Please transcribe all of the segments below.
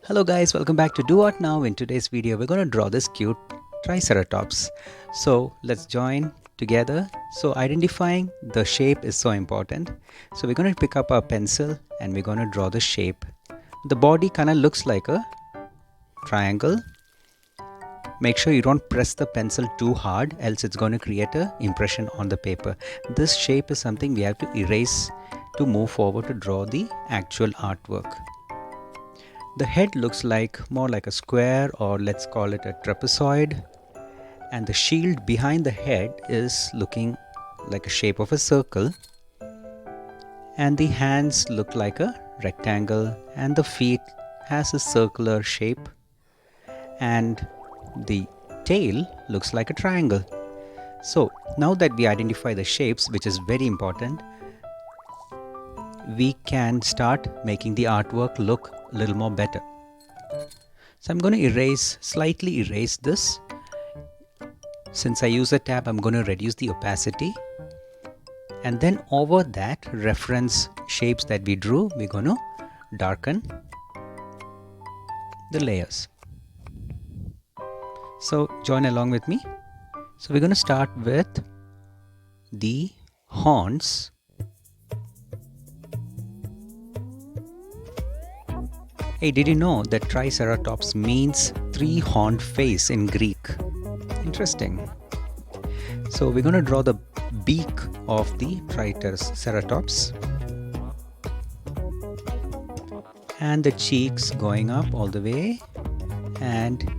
Hello guys, welcome back to Do What Now. In today's video, we're going to draw this cute Triceratops. So let's join together. So identifying the shape is so important. So we're going to pick up our pencil and we're going to draw the shape. The body kind of looks like a triangle. Make sure you don't press the pencil too hard, else it's going to create an impression on the paper. This shape is something we have to erase to move forward to draw the actual artwork. The head looks more like a square, or let's call it a trapezoid, and the shield behind the head is looking like a shape of a circle, and the hands look like a rectangle, and the feet has a circular shape, and the tail looks like a triangle. So now that we identify the shapes, which is very important, we can start making the artwork look a little more better. So I'm going to slightly erase this. Since I use a tab, I'm going to reduce the opacity, and then over that reference shapes that we drew, we're going to darken the layers. So join along with me. So we're going to start with the horns. Hey, did you know that Triceratops means three-horned face in Greek? Interesting. So we're going to draw the beak of the Triceratops and the cheeks going up all the way and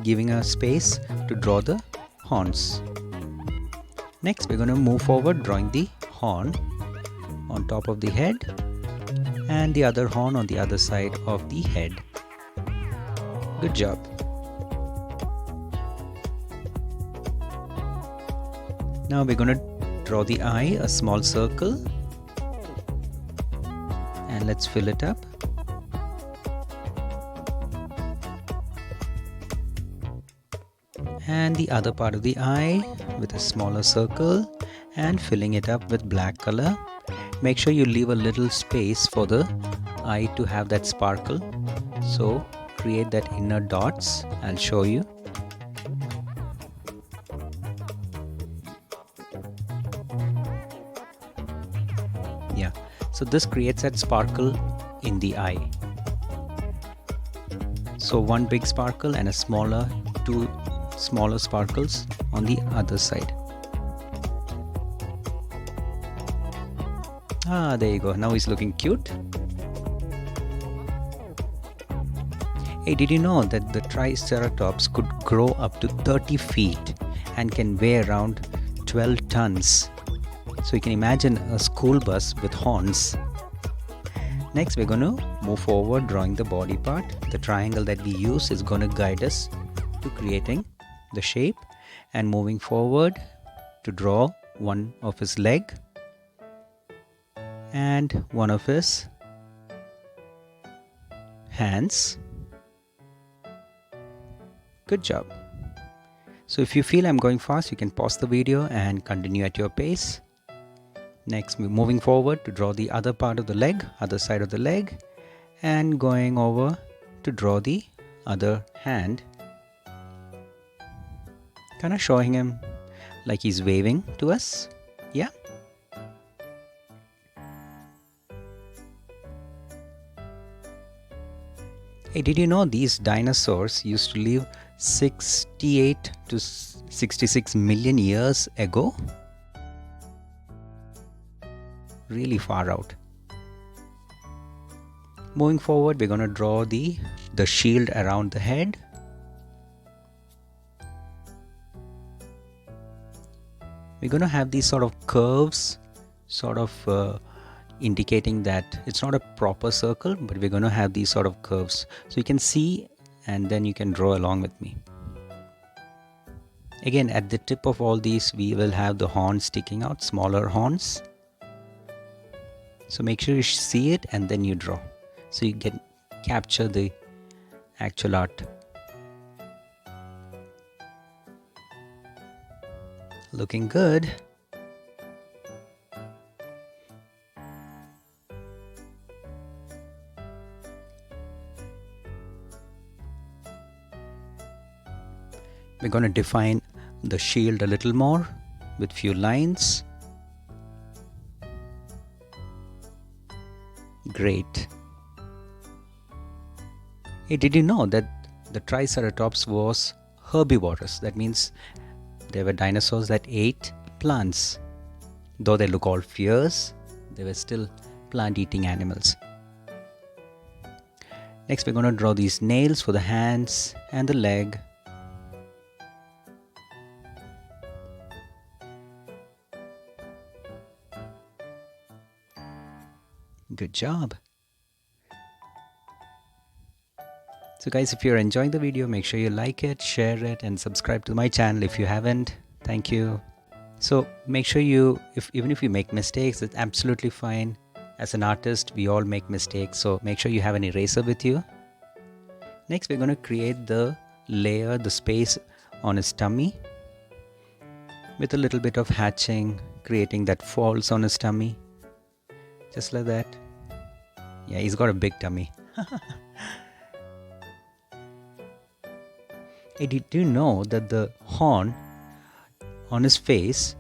giving a space to draw the horns. Next, we're going to move forward drawing the horn on top of the head and the other horn on the other side of the head. Good job. Now we're going to draw the eye, a small circle, and let's fill it up. And the other part of the eye with a smaller circle and filling it up with black color. Make sure you leave a little space for the eye to have that sparkle. So create that inner dots. I'll show you. Yeah, so this creates that sparkle in the eye. So one big sparkle and two smaller sparkles on the other side. Ah, there you go. Now he's looking cute. Hey, did you know that the Triceratops could grow up to 30 feet and can weigh around 12 tons? So you can imagine a school bus with horns. Next, we're going to move forward drawing the body part. The triangle that we use is going to guide us to creating the shape, and moving forward to draw one of his leg and one of his hands. Good job. So if you feel I'm going fast, you can pause the video and continue at your pace. Next, we're moving forward to draw the other part of the leg, other side of the leg, and going over to draw the other hand. Kind of showing him like he's waving to us. Yeah. Hey, did you know these dinosaurs used to live 68 to 66 million years ago? Really far out. Moving forward, we're going to draw the shield around the head. We're going to have these sort of curves, indicating that it's not a proper circle, but we're going to have these sort of curves. So you can see, and then you can draw along with me. Again, at the tip of all these, we will have the horns sticking out, smaller horns. So make sure you see it and then you draw, so you can capture the actual art. Looking good. We're going to define the shield a little more with few lines. Great. Hey, did you know that the Triceratops was herbivorous? That means there were dinosaurs that ate plants. Though they look all fierce, they were still plant-eating animals. Next, we're going to draw these nails for the hands and the leg. Good job. So guys, if you're enjoying the video, make sure you like it, share it, and subscribe to my channel if you haven't. Thank you. So make sure even if you make mistakes, it's absolutely fine. As an artist, we all make mistakes, so make sure you have an eraser with you. Next, we're going to create the layer, the space on his tummy with a little bit of hatching, creating that folds on his tummy. Just like that. Yeah, he's got a big tummy. Hey, did you know that the horn on his face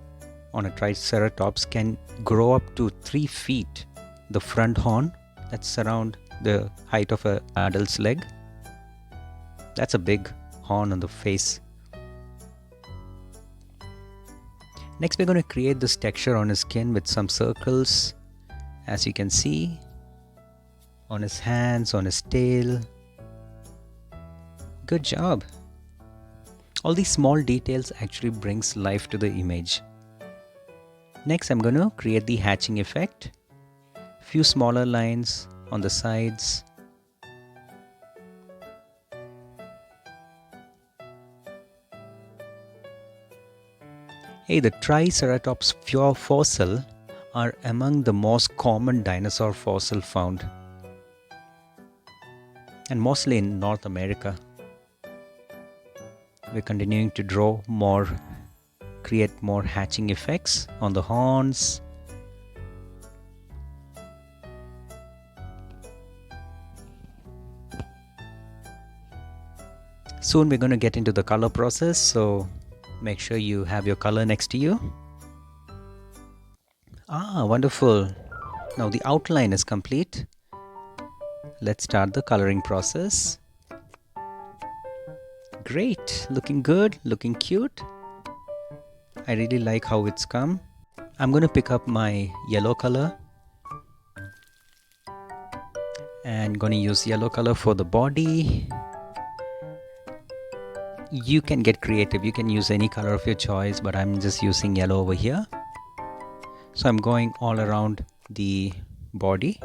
on a Triceratops can grow up to 3 feet? The front horn, that's around the height of an adult's leg. That's a big horn on the face. Next, we're going to create this texture on his skin with some circles, as you can see, on his hands, on his tail. Good job. All these small details actually brings life to the image. Next, I'm going to create the hatching effect. Few smaller lines on the sides. Hey, the Triceratops fossil are among the most common dinosaur fossil found, and mostly in North America. We're continuing to draw more, create more hatching effects on the horns. Soon we're going to get into the color process, so make sure you have your color next to you. Ah, wonderful. Now the outline is complete. Let's start the coloring process. Great, looking good, looking cute. I really like how it's come. I'm going to pick up my yellow color and going to use yellow color for the body. You can get creative, you can use any color of your choice, but I'm just using yellow over here. So I'm going all around the body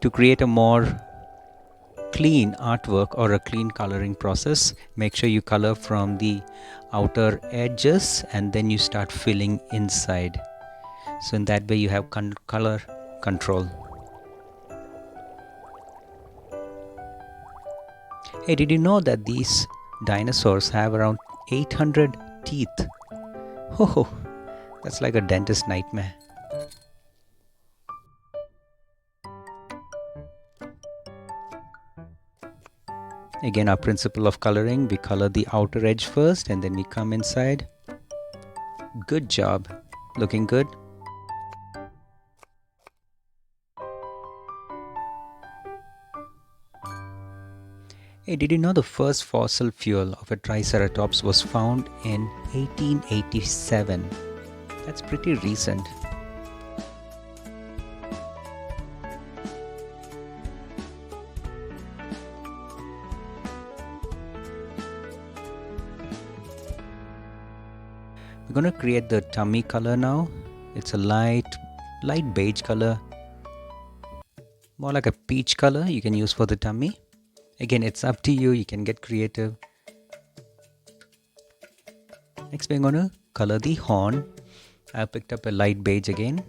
to create a more clean artwork or a clean coloring process. Make sure you color from the outer edges and then you start filling inside. So in that way you have color control. Hey, did you know that these dinosaurs have around 800 teeth? Oh, that's like a dentist nightmare. Again, our principle of coloring, we color the outer edge first and then we come inside. Good job. Looking good. Hey, did you know the first fossil fuel of a Triceratops was found in 1887? That's pretty recent. We're going to create the tummy color now. It's a light beige color. More like a peach color you can use for the tummy. Again, it's up to you. You can get creative. Next, we're going to color the horn. I picked up a light beige again.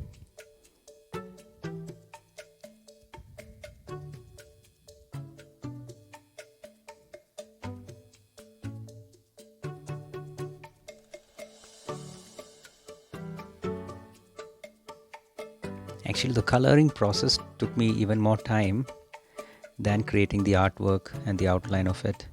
Actually, the coloring process took me even more time than creating the artwork and the outline of it.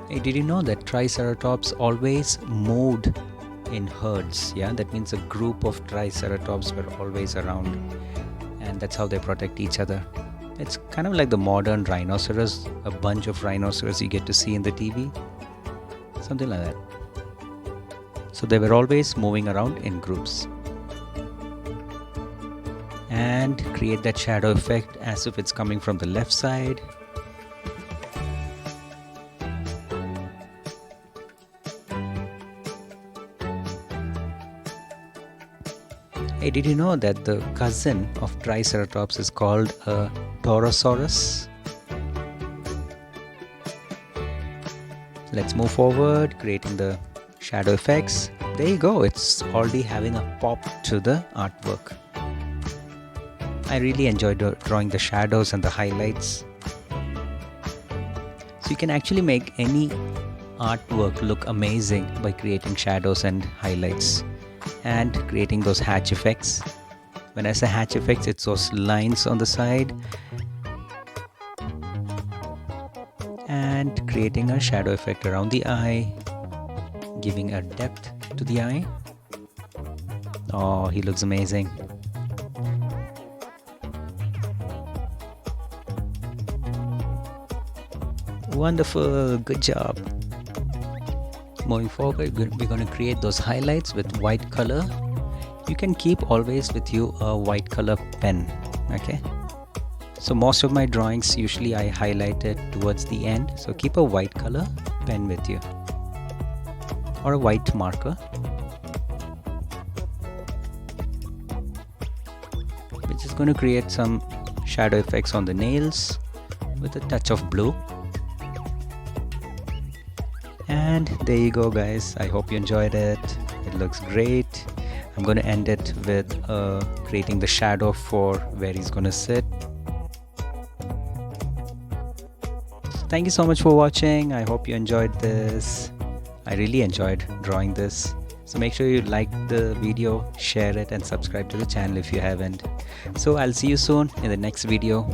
Hey, did you know that Triceratops always moved in herds? Yeah, that means a group of Triceratops were always around, and that's how they protect each other. It's kind of like the modern rhinoceros, a bunch of rhinoceros you get to see in the TV, something like that. So they were always moving around in groups and create that shadow effect as if it's coming from the left side. Hey, did you know that the cousin of Triceratops is called a Taurosaurus? Let's move forward, creating the shadow effects. There you go, it's already having a pop to the artwork. I really enjoyed drawing the shadows and the highlights. So you can actually make any artwork look amazing by creating shadows and highlights and creating those hatch effects. When I say hatch effects, it's those lines on the side and creating a shadow effect around the eye, giving a depth to the eye. Oh, he looks amazing. Wonderful, good job. Moving forward, we're going to create those highlights with white color. You can keep always with you a white color pen, okay? So most of my drawings usually I highlight it towards the end, so keep a white color pen with you or a white marker. We're just going to create some shadow effects on the nails with a touch of blue. And there you go, guys. I hope you enjoyed it. It looks great. I'm going to end it with creating the shadow for where he's going to sit. Thank you so much for watching. I hope you enjoyed this. I really enjoyed drawing this. So make sure you like the video, share it, and subscribe to the channel if you haven't. So I'll see you soon in the next video.